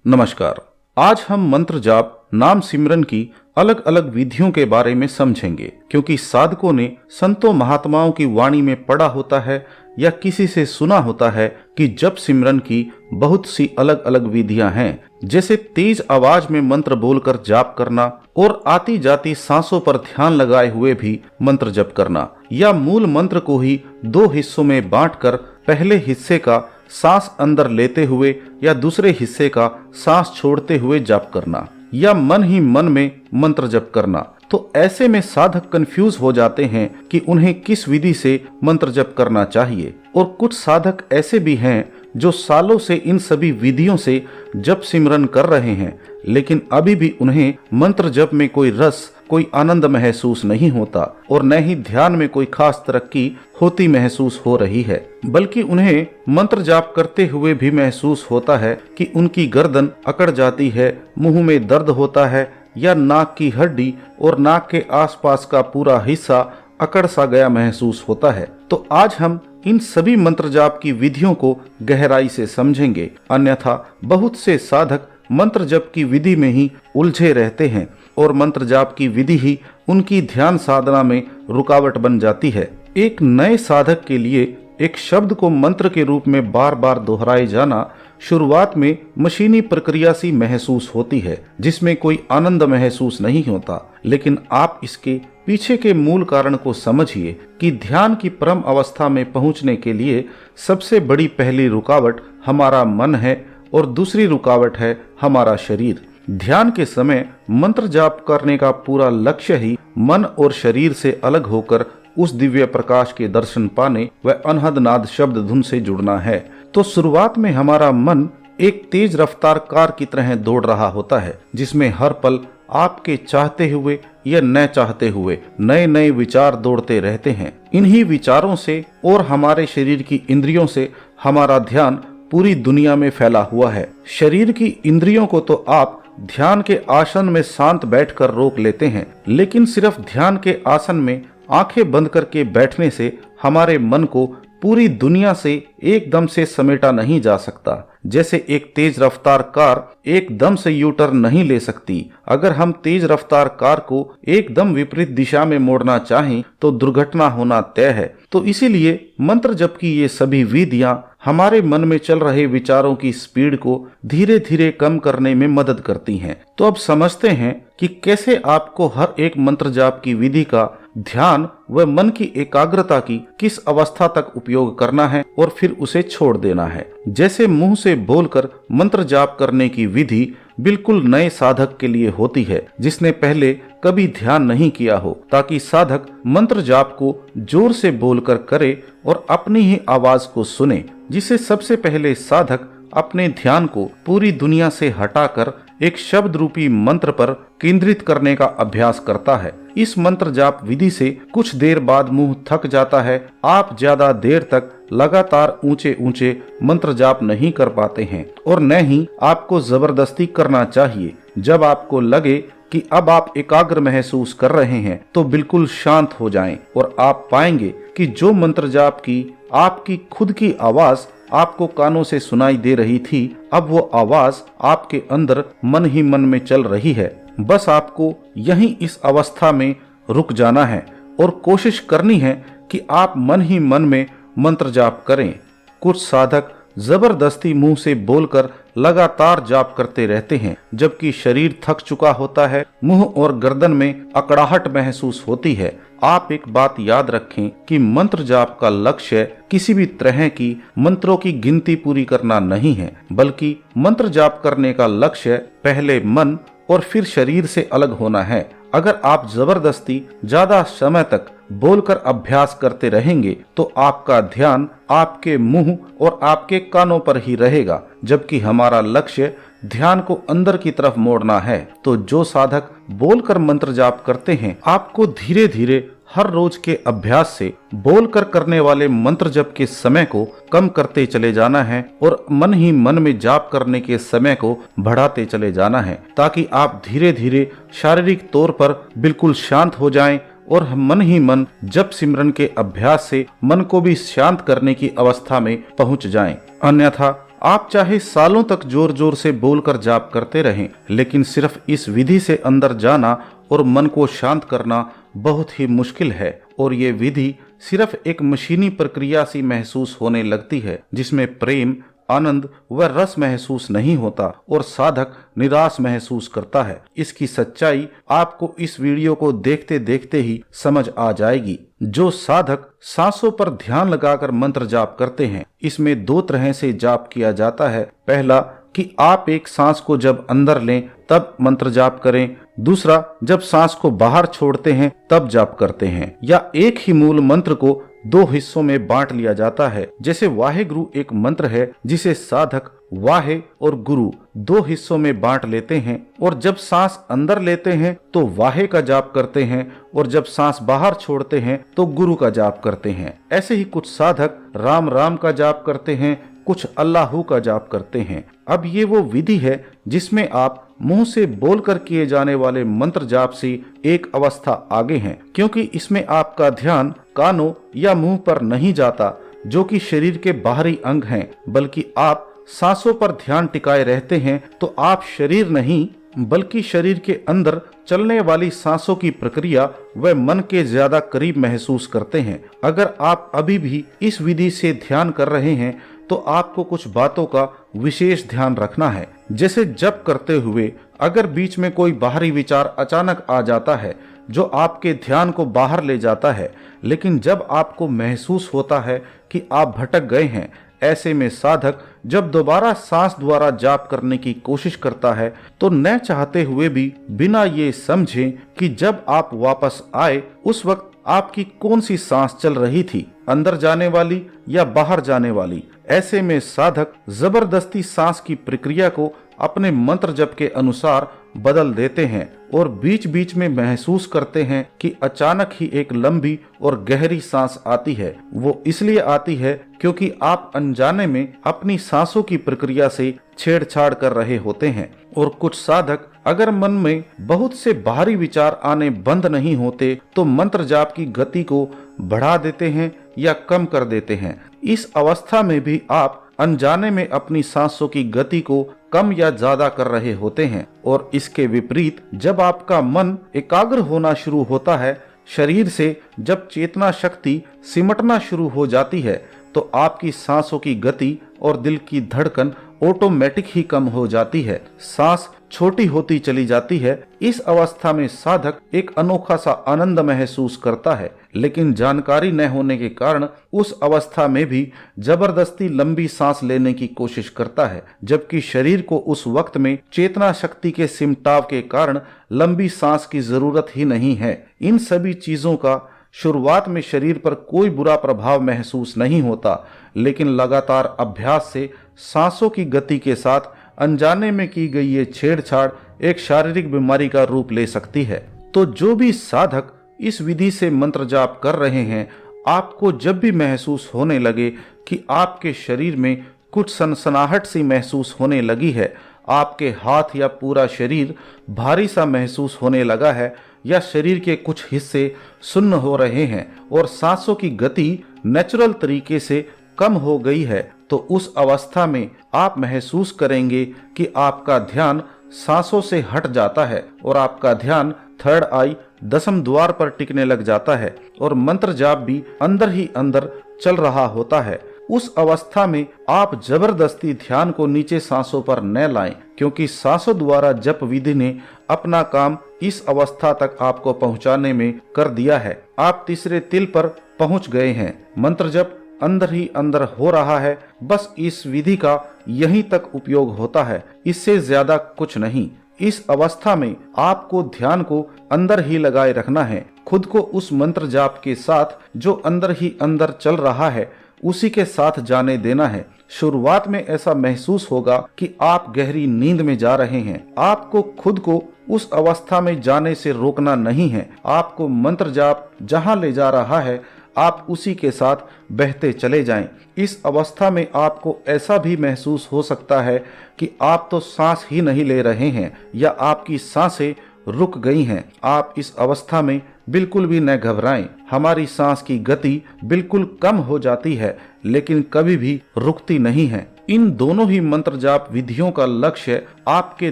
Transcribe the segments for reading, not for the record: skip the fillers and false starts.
नमस्कार। आज हम मंत्र जाप नाम सिमरन की अलग अलग विधियों के बारे में समझेंगे, क्योंकि साधकों ने संतों महात्माओं की वाणी में पढ़ा होता है या किसी से सुना होता है कि जप सिमरन की बहुत सी अलग अलग विधियां हैं, जैसे तेज आवाज में मंत्र बोलकर जाप करना और आती जाती सांसों पर ध्यान लगाए हुए भी मंत्र जप करना, या मूल मंत्र को ही दो हिस्सों में बांटकर पहले हिस्से का सांस अंदर लेते हुए या दूसरे हिस्से का सांस छोड़ते हुए जाप करना, या मन ही मन में मंत्र जप करना। तो ऐसे में साधक कंफ्यूज हो जाते हैं कि उन्हें किस विधि से मंत्र जप करना चाहिए। और कुछ साधक ऐसे भी हैं जो सालों से इन सभी विधियों से जप सिमरन कर रहे हैं, लेकिन अभी भी उन्हें मंत्र जप में कोई रस, कोई आनंद महसूस नहीं होता और न ही ध्यान में कोई खास तरक्की होती महसूस हो रही है, बल्कि उन्हें मंत्र जाप करते हुए भी महसूस होता है कि उनकी गर्दन अकड़ जाती है, मुंह में दर्द होता है या नाक की हड्डी और नाक के आसपास का पूरा हिस्सा अकड़ सा गया महसूस होता है। तो आज हम इन सभी मंत्र जाप की विधियों को गहराई से समझेंगे, अन्यथा बहुत से साधक मंत्र जप की विधि में ही उलझे रहते हैं और मंत्र जाप की विधि ही उनकी ध्यान साधना में रुकावट बन जाती है। एक नए साधक के लिए एक शब्द को मंत्र के रूप में बार बार दोहराए जाना शुरुआत में मशीनी प्रक्रिया सी महसूस होती है, जिसमें कोई आनंद महसूस नहीं होता। लेकिन आप इसके पीछे के मूल कारण को समझिए कि ध्यान की परम अवस्था में पहुंचने के लिए सबसे बड़ी पहली रुकावट हमारा मन है और दूसरी रुकावट है हमारा शरीर। ध्यान के समय मंत्र जाप करने का पूरा लक्ष्य ही मन और शरीर से अलग होकर उस दिव्य प्रकाश के दर्शन पाने व अनहद नाद शब्द धुन से जुड़ना है। तो शुरुआत में हमारा मन एक तेज रफ्तार कार की तरह दौड़ रहा होता है, जिसमें हर पल आपके चाहते हुए या न चाहते हुए नए नए विचार दौड़ते रहते हैं। इन्हीं विचारों से और हमारे शरीर की इंद्रियों से हमारा ध्यान पूरी दुनिया में फैला हुआ है। शरीर की इंद्रियों को तो आप ध्यान के आसन में शांत बैठकर रोक लेते हैं, लेकिन सिर्फ ध्यान के आसन में आंखें बंद करके बैठने से हमारे मन को पूरी दुनिया से एकदम से समेटा नहीं जा सकता। जैसे एक तेज रफ्तार कार एकदम से यू टर्न नहीं ले सकती। अगर हम तेज रफ्तार कार को एकदम विपरीत दिशा में मोड़ना चाहें तो दुर्घटना होना तय है। तो इसीलिए मंत्र जप की ये सभी विधियां हमारे मन में चल रहे विचारों की स्पीड को धीरे धीरे कम करने में मदद करती हैं। तो अब समझते हैं कि कैसे आपको हर एक मंत्र जाप की विधि का ध्यान व मन की एकाग्रता की किस अवस्था तक उपयोग करना है और फिर उसे छोड़ देना है। जैसे मुंह से बोलकर मंत्र जाप करने की विधि बिल्कुल नए साधक के लिए होती है, जिसने पहले कभी ध्यान नहीं किया हो, ताकि साधक मंत्र जाप को जोर से बोलकर करे और अपनी ही आवाज को सुने, जिसे सबसे पहले साधक अपने ध्यान को पूरी दुनिया से हटाकर एक शब्द रूपी मंत्र पर केंद्रित करने का अभ्यास करता है। इस मंत्र जाप विधि से कुछ देर बाद मुंह थक जाता है। आप ज्यादा देर तक लगातार ऊंचे ऊंचे मंत्र जाप नहीं कर पाते हैं और न ही आपको जबरदस्ती करना चाहिए। जब आपको लगे कि अब आप एकाग्र महसूस कर रहे हैं तो बिल्कुल शांत हो जाएं और आप पाएंगे कि जो मंत्र जाप की आपकी खुद की आवाज आपको कानों से सुनाई दे रही थी, अब वो आवाज आपके अंदर मन ही मन में चल रही है। बस आपको यहीं इस अवस्था में रुक जाना है और कोशिश करनी है कि आप मन ही मन में मंत्र जाप करें। कुछ साधक जबरदस्ती मुंह से बोलकर लगातार जाप करते रहते हैं, जबकि शरीर थक चुका होता है, मुंह और गर्दन में अकड़ाहट महसूस होती है। आप एक बात याद रखें कि मंत्र जाप का लक्ष्य किसी भी तरह की मंत्रों की गिनती पूरी करना नहीं है, बल्कि मंत्र जाप करने का लक्ष्य पहले मन और फिर शरीर से अलग होना है। अगर आप जबरदस्ती ज्यादा समय तक बोलकर अभ्यास करते रहेंगे तो आपका ध्यान आपके मुंह और आपके कानों पर ही रहेगा, जबकि हमारा लक्ष्य ध्यान को अंदर की तरफ मोड़ना है। तो जो साधक बोलकर मंत्र जाप करते हैं, आपको धीरे धीरे हर रोज के अभ्यास से बोलकर करने वाले मंत्र जप के समय को कम करते चले जाना है और मन ही मन में जाप करने के समय को बढ़ाते चले जाना है, ताकि आप धीरे धीरे शारीरिक तौर पर बिल्कुल शांत हो जाएं और मन ही मन जप सिमरन के अभ्यास से मन को भी शांत करने की अवस्था में पहुंच जाएं। अन्यथा आप चाहे सालों तक जोर जोर से बोलकर जाप करते रहें, लेकिन सिर्फ इस विधि से अंदर जाना और मन को शांत करना बहुत ही मुश्किल है। और ये विधि सिर्फ एक मशीनी प्रक्रिया सी महसूस होने लगती है, जिसमें प्रेम, आनंद व रस महसूस नहीं होता और साधक निराश महसूस करता है। इसकी सच्चाई आपको इस वीडियो को देखते देखते ही समझ आ जाएगी। जो साधक सांसों पर ध्यान लगाकर मंत्र जाप करते हैं, इसमें दो तरह से जाप किया जाता है। पहला कि आप एक सांस को जब अंदर लें तब मंत्र जाप करें, दूसरा जब सांस को बाहर छोड़ते हैं तब जाप करते हैं। या एक ही मूल मंत्र को दो हिस्सों में बांट लिया जाता है। जैसे वाहे गुरु एक मंत्र है जिसे साधक वाहे और गुरु दो हिस्सों में बांट लेते हैं, और जब सांस अंदर लेते हैं तो वाहे का जाप करते हैं और जब सांस बाहर छोड़ते हैं तो गुरु का जाप करते हैं। ऐसे ही कुछ साधक राम राम का जाप करते हैं, कुछ अल्लाहू का जाप करते हैं। अब ये वो विधि है जिसमें आप मुंह से बोलकर किए जाने वाले मंत्र जाप से एक अवस्था आगे हैं, क्योंकि इसमें आपका ध्यान कानों या मुंह पर नहीं जाता, जो कि शरीर के बाहरी अंग हैं, बल्कि आप सांसों पर ध्यान टिकाए रहते हैं। तो आप शरीर नहीं बल्कि शरीर के अंदर चलने वाली सांसों की प्रक्रिया व मन के ज्यादा करीब महसूस करते हैं। अगर आप अभी भी इस विधि से ध्यान कर रहे हैं तो आपको कुछ बातों का विशेष ध्यान रखना है। जैसे जप करते हुए अगर बीच में कोई बाहरी विचार अचानक आ जाता है जो आपके ध्यान को बाहर ले जाता है, लेकिन जब आपको महसूस होता है कि आप भटक गए हैं, ऐसे में साधक जब दोबारा सांस द्वारा जाप करने की कोशिश करता है तो न चाहते हुए भी बिना ये समझे कि जब आप वापस आए उस वक्त आपकी कौन सी सांस चल रही थी, अंदर जाने वाली या बाहर जाने वाली। ऐसे में साधक जबरदस्ती सांस की प्रक्रिया को अपने मंत्र जप के अनुसार बदल देते हैं और बीच बीच में महसूस करते हैं कि अचानक ही एक लंबी और गहरी सांस आती है। वो इसलिए आती है क्योंकि आप अनजाने में अपनी सांसों की प्रक्रिया से छेड़छाड़ कर रहे होते हैं। और कुछ साधक अगर मन में बहुत से बाहरी विचार आने बंद नहीं होते तो मंत्र जाप की गति को बढ़ा देते हैं या कम कर देते हैं। इस अवस्था में भी आप अनजाने में अपनी सांसों की गति को कम या ज्यादा कर रहे होते हैं। और इसके विपरीत जब आपका मन एकाग्र होना शुरू होता है, शरीर से जब चेतना शक्ति सिमटना शुरू हो जाती है, तो आपकी सांसों की गति और दिल की धड़कन ऑटोमेटिक ही कम हो जाती है। सांस छोटी होती चली जाती है। इस अवस्था में साधक एक अनोखा सा आनंद महसूस करता है, लेकिन जानकारी न होने के कारण उस अवस्था में भी जबरदस्ती लंबी सांस लेने की कोशिश करता है, जबकि शरीर को उस वक्त में चेतना शक्ति के सिमटाव के कारण लंबी सांस की जरूरत ही नहीं है। इन सभी चीजों का शुरुआत में शरीर पर कोई बुरा प्रभाव महसूस नहीं होता, लेकिन लगातार अभ्यास से सांसों की गति के साथ अनजाने में की गई ये छेड़छाड़ एक शारीरिक बीमारी का रूप ले सकती है। तो जो भी साधक इस विधि से मंत्र जाप कर रहे हैं, आपको जब भी महसूस होने लगे कि आपके शरीर में कुछ सनसनाहट सी महसूस होने लगी है, आपके हाथ या पूरा शरीर भारी सा महसूस होने लगा है, या शरीर के कुछ हिस्से सुन्न हो रहे हैं और सांसों की गति नेचुरल तरीके से कम हो गई है, तो उस अवस्था में आप महसूस करेंगे कि आपका ध्यान सांसों से हट जाता है और आपका ध्यान थर्ड आई, दसम द्वार पर टिकने लग जाता है और मंत्र जाप भी अंदर ही अंदर चल रहा होता है। उस अवस्था में आप जबरदस्ती ध्यान को नीचे सांसों पर न लाएं, क्योंकि सांसों द्वारा जप विधि ने अपना काम इस अवस्था तक आपको पहुंचाने में कर दिया है। आप तीसरे तिल पर पहुंच गए हैं। मंत्र जप अंदर ही अंदर हो रहा है। बस इस विधि का यहीं तक उपयोग होता है, इससे ज्यादा कुछ नहीं। इस अवस्था में आपको ध्यान को अंदर ही लगाए रखना है, खुद को उस मंत्र जाप के साथ जो अंदर ही अंदर चल रहा है उसी के साथ जाने देना है। शुरुआत में ऐसा महसूस होगा कि आप गहरी नींद में जा रहे हैं। आपको खुद को उस अवस्था में जाने से रोकना नहीं है। आपको मंत्र जाप जहां ले जा रहा है आप उसी के साथ बहते चले जाएं। इस अवस्था में आपको ऐसा भी महसूस हो सकता है कि आप तो सांस ही नहीं ले रहे हैं या आपकी सांसें रुक गई हैं। आप इस अवस्था में बिल्कुल भी न घबराएं। हमारी सांस की गति बिल्कुल कम हो जाती है, लेकिन कभी भी रुकती नहीं है। इन दोनों ही मंत्र जाप विधियों का लक्ष्य आपके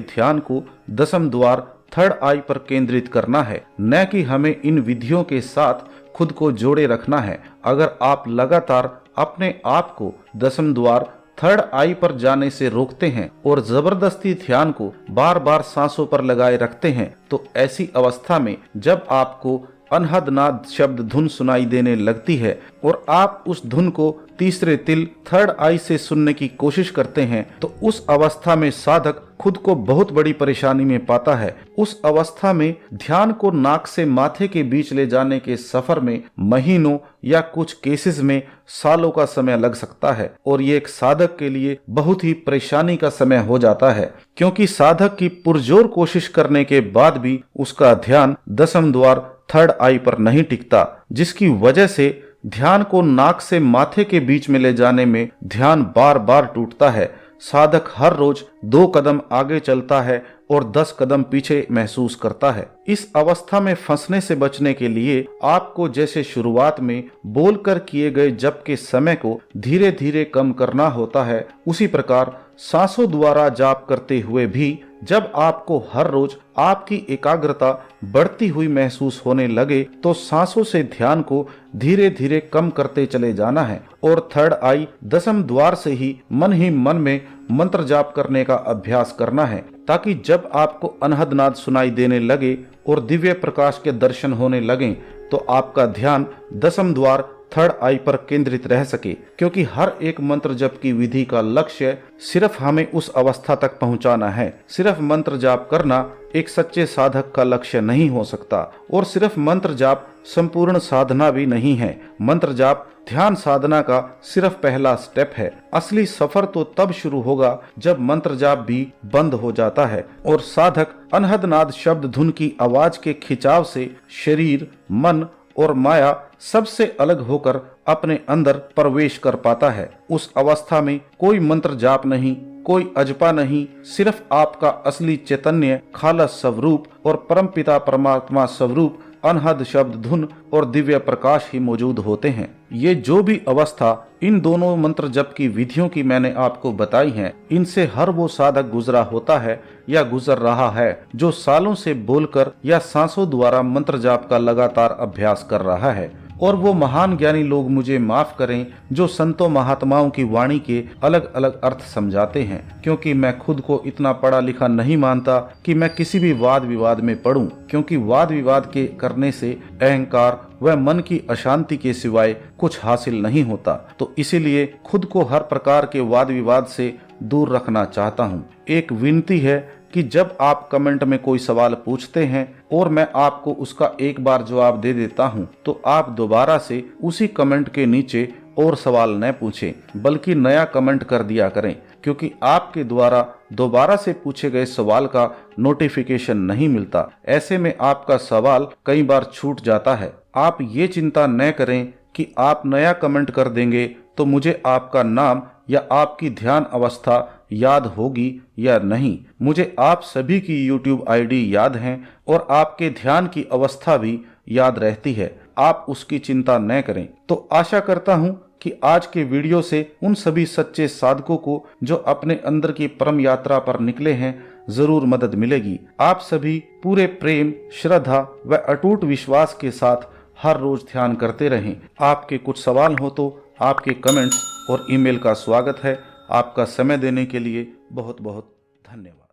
ध्यान को दसम द्वार थर्ड आई पर केंद्रित करना है, न कि हमें इन विधियों के साथ खुद को जोड़े रखना है। अगर आप लगातार अपने आप को दसम द्वार थर्ड आई पर जाने से रोकते हैं और जबरदस्ती ध्यान को बार बार सांसों पर लगाए रखते हैं, तो ऐसी अवस्था में जब आपको अनहद नाद शब्द धुन सुनाई देने लगती है और आप उस धुन को तीसरे तिल थर्ड आई से सुनने की कोशिश करते हैं, तो उस अवस्था में साधक खुद को बहुत बड़ी परेशानी में पाता है। उस अवस्था में ध्यान को नाक से माथे के बीच ले जाने के सफर में महीनों या कुछ केसेस में सालों का समय लग सकता है और ये एक साधक के लिए बहुत ही परेशानी का समय हो जाता है, क्योंकि साधक की पुरजोर कोशिश करने के बाद भी उसका ध्यान दसम द्वार थर्ड आई पर नहीं टिकता, जिसकी वजह से ध्यान को नाक से माथे के बीच में ले जाने में ध्यान बार बार टूटता है। साधक हर रोज 2 कदम आगे चलता है और 10 कदम पीछे महसूस करता है। इस अवस्था में फंसने से बचने के लिए आपको जैसे शुरुआत में बोलकर किए गए जप के समय को धीरे धीरे कम करना होता है, उसी प्रकार सांसों द्वारा जाप करते हुए भी जब आपको हर रोज आपकी एकाग्रता बढ़ती हुई महसूस होने लगे, तो सांसों से ध्यान को धीरे धीरे कम करते चले जाना है और थर्ड आई दसम द्वार से ही मन में मंत्र जाप करने का अभ्यास करना है, ताकि जब आपको अनहद नाद सुनाई देने लगे और दिव्य प्रकाश के दर्शन होने लगें, तो आपका ध्यान दसम द्वार थर्ड आई पर केंद्रित रह सके। क्योंकि हर एक मंत्र जप की विधि का लक्ष्य सिर्फ हमें उस अवस्था तक पहुंचाना है। सिर्फ मंत्र जाप करना एक सच्चे साधक का लक्ष्य नहीं हो सकता और सिर्फ मंत्र जाप संपूर्ण साधना भी नहीं है। मंत्र जाप ध्यान साधना का सिर्फ पहला स्टेप है। असली सफर तो तब शुरू होगा जब मंत्र जाप भी बंद हो जाता है और साधक अनहद नाद शब्द धुन की आवाज के खिंचाव से शरीर, मन और माया सबसे अलग होकर अपने अंदर प्रवेश कर पाता है। उस अवस्था में कोई मंत्र जाप नहीं, कोई अजपा नहीं, सिर्फ आपका असली चैतन्य खालस स्वरूप और परमपिता परमात्मा स्वरूप अनहद शब्द धुन और दिव्य प्रकाश ही मौजूद होते हैं। ये जो भी अवस्था इन दोनों मंत्र जप की विधियों की मैंने आपको बताई हैं, इनसे हर वो साधक गुजरा होता है या गुजर रहा है जो सालों से बोलकर या सांसों द्वारा मंत्र जाप का लगातार अभ्यास कर रहा है। और वो महान ज्ञानी लोग मुझे माफ करें जो संतों महात्माओं की वाणी के अलग अलग अर्थ समझाते हैं, क्योंकि मैं खुद को इतना पढ़ा लिखा नहीं मानता कि मैं किसी भी वाद विवाद में पढ़ूं, क्योंकि वाद विवाद के करने से अहंकार व मन की अशांति के सिवाय कुछ हासिल नहीं होता। तो इसीलिए खुद को हर प्रकार के वाद विवाद से दूर रखना चाहता हूँ। एक विनती है कि जब आप कमेंट में कोई सवाल पूछते हैं और मैं आपको उसका एक बार जवाब दे देता हूं, तो आप दोबारा से उसी कमेंट के नीचे और सवाल न पूछें, बल्कि नया कमेंट कर दिया करें, क्योंकि आपके द्वारा दोबारा से पूछे गए सवाल का नोटिफिकेशन नहीं मिलता। ऐसे में आपका सवाल कई बार छूट जाता है। आप ये चिंता न करें कि आप नया कमेंट कर देंगे तो मुझे आपका नाम या आपकी ध्यान अवस्था याद होगी या नहीं। मुझे आप सभी की YouTube ID याद है और आपके ध्यान की अवस्था भी याद रहती है। आप उसकी चिंता न करें। तो आशा करता हूं कि आज के वीडियो से उन सभी सच्चे साधकों को जो अपने अंदर की परम यात्रा पर निकले हैं जरूर मदद मिलेगी। आप सभी पूरे प्रेम, श्रद्धा व अटूट विश्वास के साथ हर रोज ध्यान करते रहें। आपके कुछ सवाल हो तो आपके कमेंट्स और ईमेल का स्वागत है। आपका समय देने के लिए बहुत बहुत धन्यवाद।